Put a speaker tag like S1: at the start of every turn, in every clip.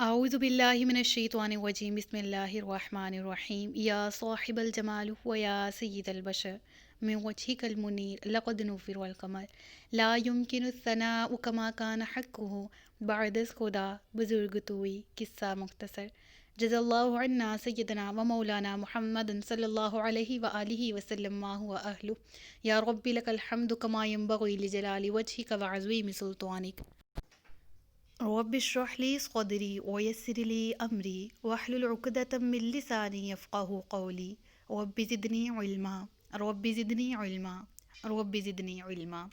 S1: أعوذ بالله من الشيطان الرجيم بسم الله الرحمن الرحيم يا صاحب الجمال ويا سيد البشر من وجهك المنير لقد نفر القمر لا يمكن الثناء كما كان حقه بعد خدا بزرگ توئی قصہ مختصر جزا اللہ عنا سیدنا و مولانا محمد صلی اللہ علیہ وآلہ وسلم ما هو أهله یا رب لك الحمد كما ينبغي لجلال وجهك وعظيم سلطانك رب اشرح لي صدري ويسر لي أمري واحلل عقدة من لساني يفقه قولي رب زدني علما رب زدنی علما رب زدنی علما۔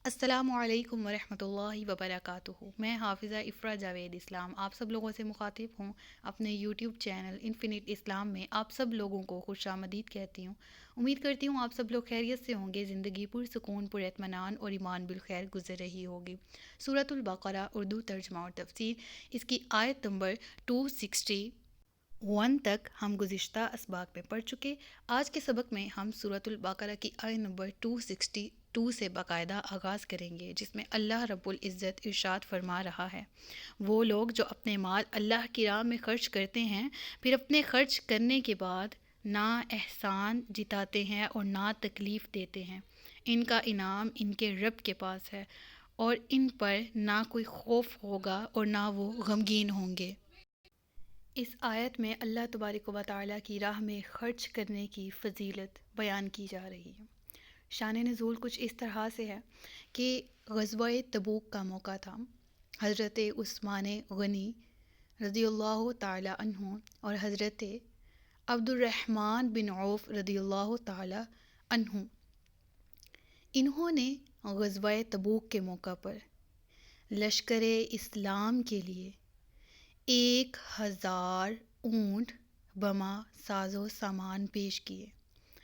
S1: السلام علیکم ورحمۃ اللہ وبرکاتہ۔ میں حافظہ افرا جاوید اسلام آپ سب لوگوں سے مخاطب ہوں اپنے یوٹیوب چینل انفینٹ اسلام میں آپ سب لوگوں کو خوش آمدید کہتی ہوں۔ امید کرتی ہوں آپ سب لوگ خیریت سے ہوں گے، زندگی پرسکون پر اطمینان اور ایمان بالخیر گزر رہی ہوگی۔ سورۃ البقرہ اردو ترجمہ اور تفسیر، اس کی آیت نمبر 261 تک ہم گزشتہ اسباق میں پڑھ چکے۔ آج کے سبق میں ہم سورۃ البقرہ کی آیت نمبر 262 سے باقاعدہ آغاز کریں گے، جس میں اللہ رب العزت ارشاد فرما رہا ہے، وہ لوگ جو اپنے مال اللہ کی راہ میں خرچ کرتے ہیں، پھر اپنے خرچ کرنے کے بعد نہ احسان جتاتے ہیں اور نہ تکلیف دیتے ہیں، ان کا انعام ان کے رب کے پاس ہے اور ان پر نہ کوئی خوف ہوگا اور نہ وہ غمگین ہوں گے۔ اس آیت میں اللہ تبارک و تعالیٰ کی راہ میں خرچ کرنے کی فضیلت بیان کی جا رہی ہے۔ شان نزول کچھ اس طرح سے ہے کہ غزوہ تبوک کا موقع تھا۔ حضرت عثمان غنی رضی اللہ تعالیٰ عنہ اور حضرت عبد الرحمن بن عوف رضی اللہ تعالیٰ عنہ، انہوں نے غزوہ تبوک کے موقع پر لشکر اسلام کے لیے 1000 اونٹ بما ساز و سامان پیش کیے۔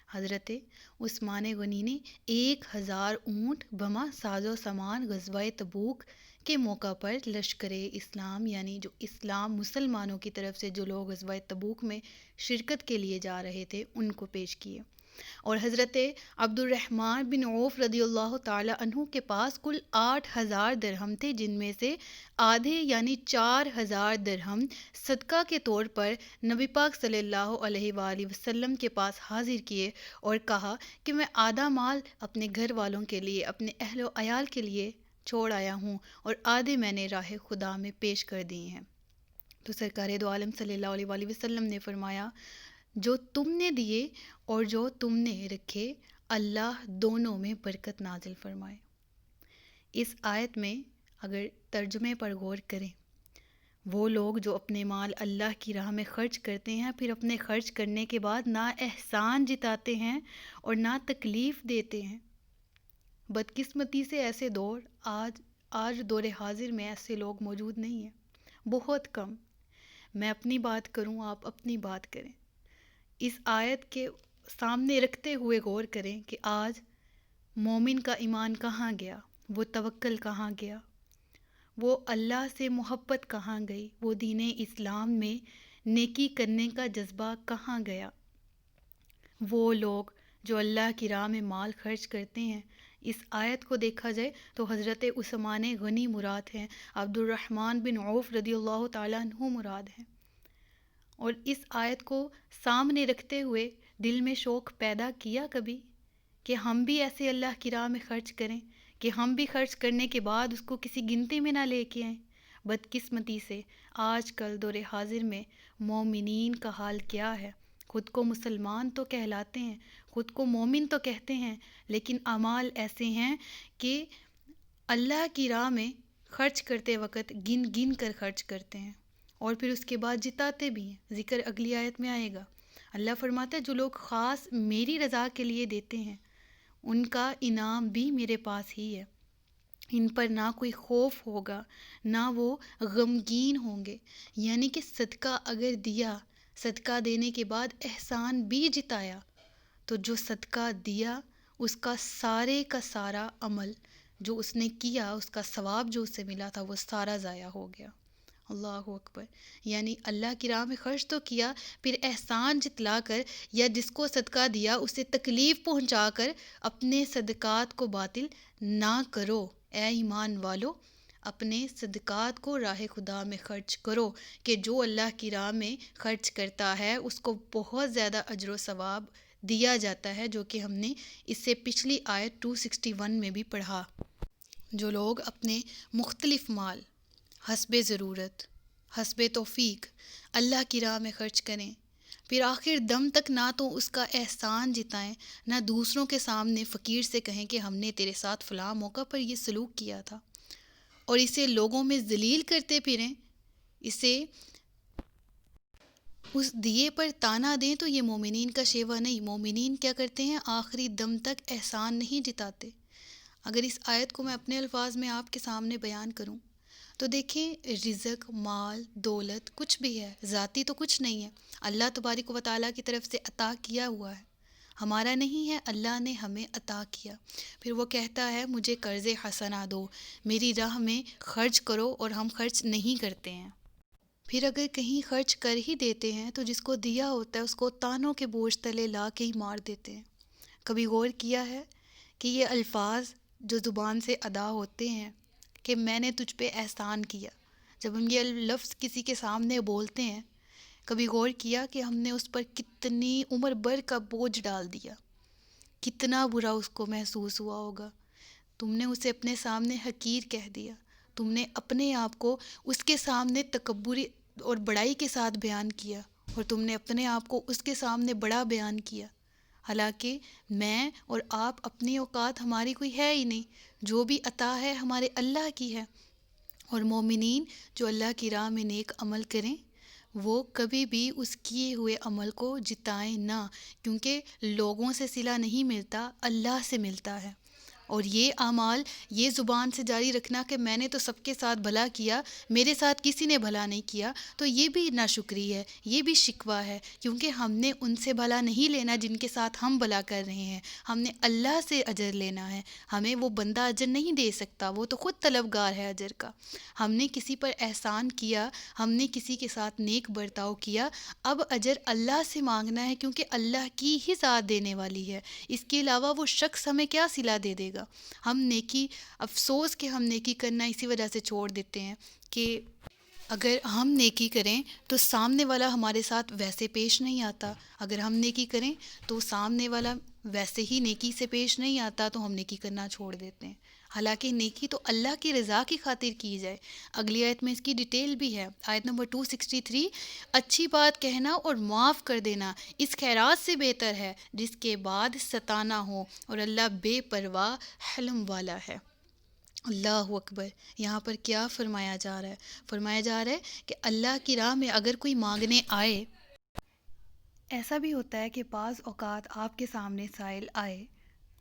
S1: حضرت عثمان غنی نے 1000 اونٹ بما ساز و سامان غزوہ تبوک کے موقع پر لشکر اسلام، یعنی جو اسلام مسلمانوں کی طرف سے جو لوگ غزوہ تبوک میں شرکت کے لیے جا رہے تھے ان کو پیش کیے۔ اور حضرت عبد الرحمن بن عوف رضی اللہ تعالی عنہ کے پاس کل 8000 درہم تھے، جن میں سے آدھے یعنی 4000 درہم صدقہ کے طور پر نبی پاک صلی اللہ علیہ وآلہ وسلم کے پاس حاضر کیے اور کہا کہ میں آدھا مال اپنے گھر والوں کے لیے، اپنے اہل و عیال کے لیے چھوڑ آیا ہوں اور آدھے میں نے راہ خدا میں پیش کر دیے ہیں۔ تو سرکار دو عالم صلی اللہ علیہ وآلہ وسلم نے فرمایا، جو تم نے دیے اور جو تم نے رکھے، اللہ دونوں میں برکت نازل فرمائے۔ اس آیت میں اگر ترجمے پر غور کریں، وہ لوگ جو اپنے مال اللہ کی راہ میں خرچ کرتے ہیں، پھر اپنے خرچ کرنے کے بعد نہ احسان جتاتے ہیں اور نہ تکلیف دیتے ہیں۔ بدقسمتی سے ایسے آج دور حاضر میں ایسے لوگ موجود نہیں ہیں، بہت کم۔ میں اپنی بات کروں، آپ اپنی بات کریں، اس آیت کے سامنے رکھتے ہوئے غور کریں کہ آج مومن کا ایمان کہاں گیا، وہ توکل کہاں گیا، وہ اللہ سے محبت کہاں گئی، وہ دین اسلام میں نیکی کرنے کا جذبہ کہاں گیا۔ وہ لوگ جو اللہ کی راہ میں مال خرچ کرتے ہیں، اس آیت کو دیکھا جائے تو حضرت عثمان غنی مراد ہیں، عبد الرحمن بن عوف رضی اللہ تعالیٰ عنہ مراد ہیں۔ اور اس آیت کو سامنے رکھتے ہوئے دل میں شوق پیدا کیا کبھی کہ ہم بھی ایسے اللہ کی راہ میں خرچ کریں، کہ ہم بھی خرچ کرنے کے بعد اس کو کسی گنتی میں نہ لے کے آئیں؟ بدقسمتی سے آج کل دور حاضر میں مومنین کا حال کیا ہے؟ خود کو مسلمان تو کہلاتے ہیں، خود کو مومن تو کہتے ہیں، لیکن اعمال ایسے ہیں کہ اللہ کی راہ میں خرچ کرتے وقت گن گن کر خرچ کرتے ہیں اور پھر اس کے بعد جتاتے بھی ہیں۔ ذکر اگلی آیت میں آئے گا۔ اللہ فرماتا ہے جو لوگ خاص میری رضا کے لیے دیتے ہیں، ان کا انعام بھی میرے پاس ہی ہے، ان پر نہ کوئی خوف ہوگا نہ وہ غمگین ہوں گے۔ یعنی کہ صدقہ اگر دیا، صدقہ دینے کے بعد احسان بھی جتایا، تو جو صدقہ دیا اس کا سارے کا سارا عمل جو اس نے کیا، اس کا ثواب جو اسے ملا تھا، وہ سارا ضائع ہو گیا۔ اللہ اکبر۔ یعنی اللہ کی راہ میں خرچ تو کیا، پھر احسان جتلا کر یا جس کو صدقہ دیا اسے تکلیف پہنچا کر اپنے صدقات کو باطل نہ کرو۔ اے ایمان والو، اپنے صدقات کو راہ خدا میں خرچ کرو کہ جو اللہ کی راہ میں خرچ کرتا ہے اس کو بہت زیادہ اجر و ثواب دیا جاتا ہے، جو کہ ہم نے اس سے پچھلی آیت 261 میں بھی پڑھا۔ جو لوگ اپنے مختلف مال حسب ضرورت، حسب توفیق اللہ کی راہ میں خرچ کریں، پھر آخر دم تک نہ تو اس کا احسان جتائیں، نہ دوسروں کے سامنے فقیر سے کہیں کہ ہم نے تیرے ساتھ فلاں موقع پر یہ سلوک کیا تھا، اور اسے لوگوں میں ذلیل کرتے پھریں، اسے اس دیے پر تانا دیں، تو یہ مومنین کا شیوہ نہیں۔ مومنین کیا کرتے ہیں؟ آخری دم تک احسان نہیں جتاتے۔ اگر اس آیت کو میں اپنے الفاظ میں آپ کے سامنے بیان کروں تو دیکھیں، رزق، مال، دولت کچھ بھی ہے، ذاتی تو کچھ نہیں ہے، اللہ تبارک و تعالیٰ کی طرف سے عطا کیا ہوا ہے، ہمارا نہیں ہے، اللہ نے ہمیں عطا کیا۔ پھر وہ کہتا ہے مجھے قرض حسنہ دو، میری راہ میں خرچ کرو، اور ہم خرچ نہیں کرتے ہیں۔ پھر اگر کہیں خرچ کر ہی دیتے ہیں تو جس کو دیا ہوتا ہے اس کو تانوں کے بوجھ تلے لا کے ہی مار دیتے ہیں۔ کبھی غور کیا ہے کہ یہ الفاظ جو زبان سے ادا ہوتے ہیں کہ میں نے تجھ پہ احسان کیا، جب ہم یہ لفظ کسی کے سامنے بولتے ہیں، کبھی غور کیا کہ ہم نے اس پر کتنی عمر بھر کا بوجھ ڈال دیا، کتنا برا اس کو محسوس ہوا ہوگا۔ تم نے اسے اپنے سامنے حقیر کہہ دیا، تم نے اپنے آپ کو اس کے سامنے تکبری اور بڑائی کے ساتھ بیان کیا، اور تم نے اپنے آپ کو اس کے سامنے بڑا بیان کیا، حالانکہ میں اور آپ اپنی اوقات ہماری کوئی ہے ہی نہیں، جو بھی عطا ہے ہمارے اللہ کی ہے۔ اور مومنین جو اللہ کی راہ میں نیک عمل کریں وہ کبھی بھی اس کیے ہوئے عمل کو جتائیں نہ، کیونکہ لوگوں سے صلہ نہیں ملتا، اللہ سے ملتا ہے۔ اور یہ اعمال، یہ زبان سے جاری رکھنا کہ میں نے تو سب کے ساتھ بھلا کیا، میرے ساتھ کسی نے بھلا نہیں کیا، تو یہ بھی ناشکری ہے، یہ بھی شکوہ ہے، کیونکہ ہم نے ان سے بھلا نہیں لینا جن کے ساتھ ہم بھلا کر رہے ہیں، ہم نے اللہ سے اجر لینا ہے۔ ہمیں وہ بندہ اجر نہیں دے سکتا، وہ تو خود طلبگار ہے اجر کا۔ ہم نے کسی پر احسان کیا، ہم نے کسی کے ساتھ نیک برتاؤ کیا، اب اجر اللہ سے مانگنا ہے، کیونکہ اللہ کی ہی ذات دینے والی ہے، اس کے علاوہ وہ شخص ہمیں کیا صلہ دے دے گا۔ ہم نیکی، افسوس کہ ہم نیکی کرنا اسی وجہ سے چھوڑ دیتے ہیں کہ اگر ہم نیکی کریں تو سامنے والا ہمارے ساتھ ویسے پیش نہیں آتا، اگر ہم نیکی کریں تو سامنے والا ویسے ہی نیکی سے پیش نہیں آتا، تو ہم نیکی کرنا چھوڑ دیتے ہیں، حالانکہ نیکی تو اللہ کی رضا کی خاطر کی جائے۔ اگلی آیت میں اس کی ڈیٹیل بھی ہے، آیت نمبر 263، اچھی بات کہنا اور معاف کر دینا اس خیرات سے بہتر ہے جس کے بعد ستانا ہو، اور اللہ بے پرواہ حلم والا ہے۔ اللہ اکبر! یہاں پر کیا فرمایا جا رہا ہے؟ فرمایا جا رہا ہے کہ اللہ کی راہ میں اگر کوئی مانگنے آئے، ایسا بھی ہوتا ہے کہ بعض اوقات آپ کے سامنے سائل آئے،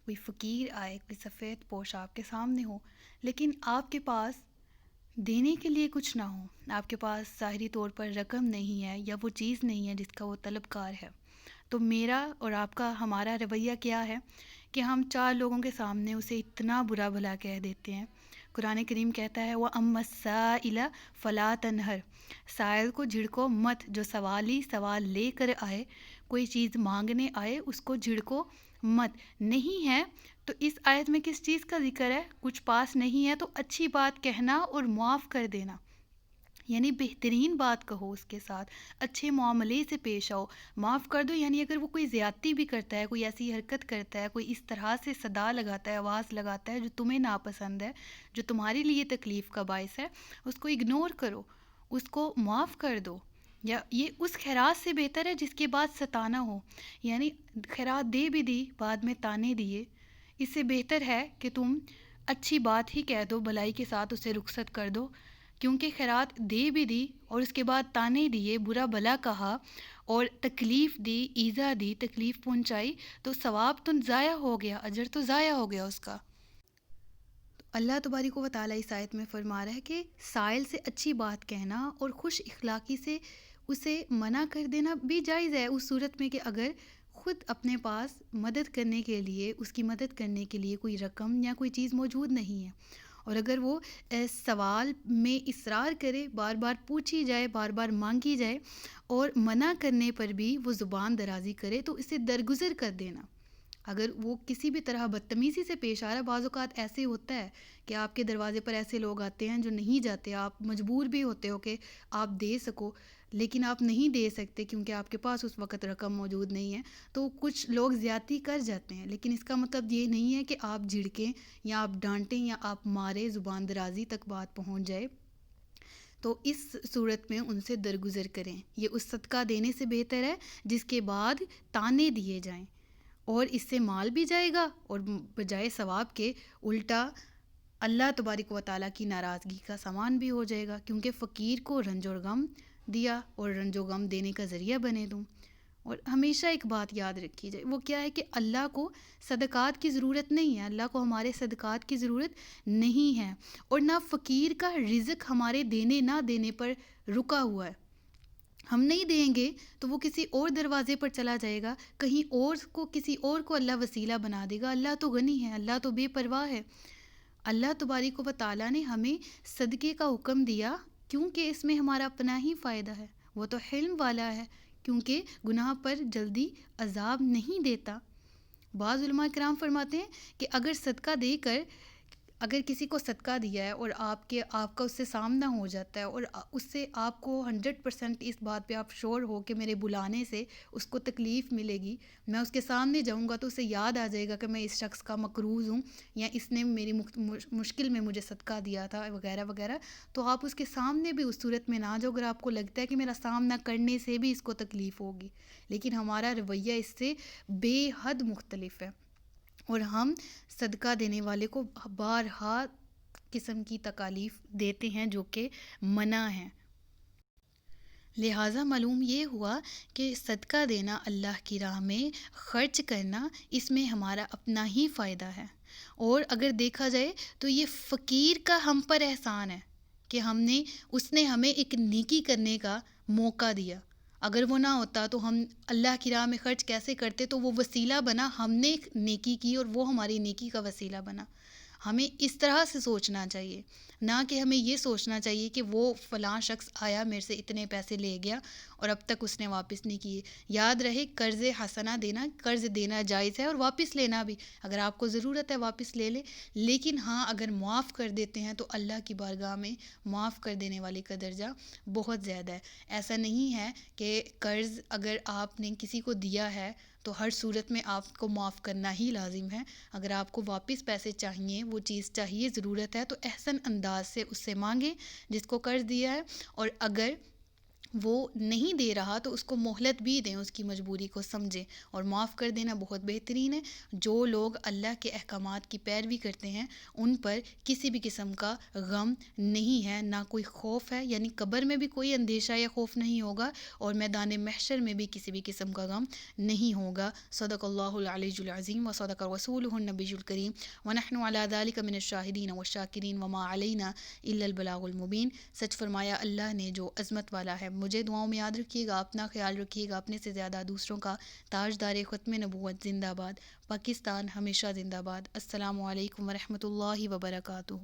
S1: کوئی فقیر آئے، کوئی سفید پوش آپ کے سامنے ہو، لیکن آپ کے پاس دینے کے لیے کچھ نہ ہو، آپ کے پاس ظاہری طور پر رقم نہیں ہے یا وہ چیز نہیں ہے جس کا وہ طلبگار ہے، تو میرا اور آپ کا، ہمارا رویہ کیا ہے کہ ہم چار لوگوں کے سامنے اسے اتنا برا بھلا کہہ دیتے ہیں۔ قرآن کریم کہتا ہے وَأَمَّا السَّائِلَ فَلَا تَنْهَرْ، سائل کو جھڑکو مت، جو سوالی سوال لے کر آئے، کوئی چیز مانگنے آئے، اس کو جھڑکو مت۔ نہیں ہے تو اس آیت میں کس چیز کا ذکر ہے؟ کچھ پاس نہیں ہے تو اچھی بات کہنا اور معاف کر دینا، یعنی بہترین بات کہو اس کے ساتھ، اچھے معاملے سے پیش آؤ، معاف کر دو۔ یعنی اگر وہ کوئی زیادتی بھی کرتا ہے، کوئی ایسی حرکت کرتا ہے، کوئی اس طرح سے صدا لگاتا ہے، آواز لگاتا ہے جو تمہیں ناپسند ہے، جو تمہارے لیے تکلیف کا باعث ہے، اس کو اگنور کرو، اس کو معاف کر دو، یا یہ اس خیرات سے بہتر ہے جس کے بعد ستانا ہو، یعنی خیرات دے بھی دی، بعد میں تانے دیے، اس سے بہتر ہے کہ تم اچھی بات ہی کہہ دو، بھلائی کے ساتھ اسے رخصت کر دو، کیونکہ خیرات دے بھی دی اور اس کے بعد تانے دیے، برا بھلا کہا اور تکلیف دی، ایذا دی، تکلیف پہنچائی، تو ثواب تو ضائع ہو گیا، اجر تو ضائع ہو گیا اس کا۔ اللہ تبارک و تعالیٰ اس آیت میں فرما رہا ہے کہ سائل سے اچھی بات کہنا اور خوش اخلاقی سے اسے منع کر دینا بھی جائز ہے، اس صورت میں کہ اگر خود اپنے پاس مدد کرنے کے لیے، اس کی مدد کرنے کے لیے کوئی رقم یا کوئی چیز موجود نہیں ہے، اور اگر وہ سوال میں اصرار کرے، بار بار پوچھی جائے، بار بار مانگی جائے، اور منع کرنے پر بھی وہ زبان درازی کرے، تو اسے درگزر کر دینا۔ اگر وہ کسی بھی طرح بدتمیزی سے پیش آ رہا ہے، بعض اوقات ایسے ہوتا ہے کہ آپ کے دروازے پر ایسے لوگ آتے ہیں جو نہیں جاتے، آپ مجبور بھی ہوتے ہو کہ آپ دے سکو، لیکن آپ نہیں دے سکتے کیونکہ آپ کے پاس اس وقت رقم موجود نہیں ہے، تو کچھ لوگ زیادتی کر جاتے ہیں، لیکن اس کا مطلب یہ نہیں ہے کہ آپ جھڑکیں یا آپ ڈانٹیں یا آپ مارے، زبان درازی تک بات پہنچ جائے، تو اس صورت میں ان سے درگزر کریں۔ یہ اس صدقہ دینے سے بہتر ہے جس کے بعد تانے دیے جائیں، اور اس سے مال بھی جائے گا اور بجائے ثواب کے الٹا اللہ تبارک و تعالیٰ کی ناراضگی کا سامان بھی ہو جائے گا، کیونکہ فقیر کو رنج اور غم دیا اور رنج و غم دینے کا ذریعہ بنے تم۔ اور ہمیشہ ایک بات یاد رکھی جائے، وہ کیا ہے کہ اللہ کو صدقات کی ضرورت نہیں ہے، اللہ کو ہمارے صدقات کی ضرورت نہیں ہے، اور نہ فقیر کا رزق ہمارے دینے نہ دینے پر رکا ہوا ہے۔ ہم نہیں دیں گے تو وہ کسی اور دروازے پر چلا جائے گا، کہیں اور کو، کسی اور کو اللہ وسیلہ بنا دے گا۔ اللہ تو غنی ہے، اللہ تو بے پرواہ ہے۔ اللہ تبارک و تعالیٰ نے ہمیں صدقے کا حکم دیا کیونکہ اس میں ہمارا اپنا ہی فائدہ ہے، وہ تو حلم والا ہے، کیونکہ گناہ پر جلدی عذاب نہیں دیتا۔ بعض علماء کرام فرماتے ہیں کہ اگر صدقہ دے کر، اگر کسی کو صدقہ دیا ہے اور آپ کا اس سے سامنا ہو جاتا ہے اور اس سے آپ کو 100% اس بات پہ آپ شور ہو کہ میرے بلانے سے اس کو تکلیف ملے گی، میں اس کے سامنے جاؤں گا تو اسے یاد آ جائے گا کہ میں اس شخص کا مقروض ہوں یا اس نے میری مشکل میں مجھے صدقہ دیا تھا وغیرہ وغیرہ، تو آپ اس کے سامنے بھی اس صورت میں نہ جاؤ اگر آپ کو لگتا ہے کہ میرا سامنا کرنے سے بھی اس کو تکلیف ہوگی۔ لیکن ہمارا رویہ اس سے بے حد مختلف ہے، اور ہم صدقہ دینے والے کو بارہا قسم کی تکالیف دیتے ہیں جو کہ منع ہیں۔ لہٰذا معلوم یہ ہوا کہ صدقہ دینا، اللہ کی راہ میں خرچ کرنا، اس میں ہمارا اپنا ہی فائدہ ہے، اور اگر دیکھا جائے تو یہ فقیر کا ہم پر احسان ہے کہ اس نے ہمیں ایک نیکی کرنے کا موقع دیا۔ اگر وہ نہ ہوتا تو ہم اللہ کی راہ میں خرچ کیسے کرتے؟ تو وہ وسیلہ بنا، ہم نے ایک نیکی کی اور وہ ہماری نیکی کا وسیلہ بنا۔ ہمیں اس طرح سے سوچنا چاہیے، نہ کہ ہمیں یہ سوچنا چاہیے کہ وہ فلاں شخص آیا میرے سے اتنے پیسے لے گیا اور اب تک اس نے واپس نہیں کیے۔ یاد رہے، قرض حسنہ دینا، قرض دینا جائز ہے اور واپس لینا بھی، اگر آپ کو ضرورت ہے واپس لے لیں، لیکن ہاں اگر معاف کر دیتے ہیں تو اللہ کی بارگاہ میں معاف کر دینے والے کا درجہ بہت زیادہ ہے۔ ایسا نہیں ہے کہ قرض اگر آپ نے کسی کو دیا ہے تو ہر صورت میں آپ کو معاف کرنا ہی لازم ہے۔ اگر آپ کو واپس پیسے چاہیے، وہ چیز چاہیے، ضرورت ہے، تو احسن انداز سے اس سے مانگیں جس کو قرض دیا ہے، اور اگر وہ نہیں دے رہا تو اس کو مہلت بھی دیں، اس کی مجبوری کو سمجھیں، اور معاف کر دینا بہت بہترین ہے۔ جو لوگ اللہ کے احکامات کی پیروی کرتے ہیں ان پر کسی بھی قسم کا غم نہیں ہے، نہ کوئی خوف ہے، یعنی قبر میں بھی کوئی اندیشہ یا خوف نہیں ہوگا، اور میدان محشر میں بھی کسی بھی قسم کا غم نہیں ہوگا۔ صدق اللہ العلی العظیم و صدق رسولہ النبی الکریم ونحن علی ذلک من الشاہدین والشاکرین وما علینا الا البلاغ المبین۔ سچ فرمایا اللہ نے جو عظمت والا ہے۔ مجھے دعاؤں میں یاد رکھیے گا، اپنا خیال رکھیے گا، اپنے سے زیادہ دوسروں کا۔ تاجدار ختم نبوت زندہ باد، پاکستان ہمیشہ زندہ باد۔ السلام علیکم ورحمۃ اللہ وبرکاتہ۔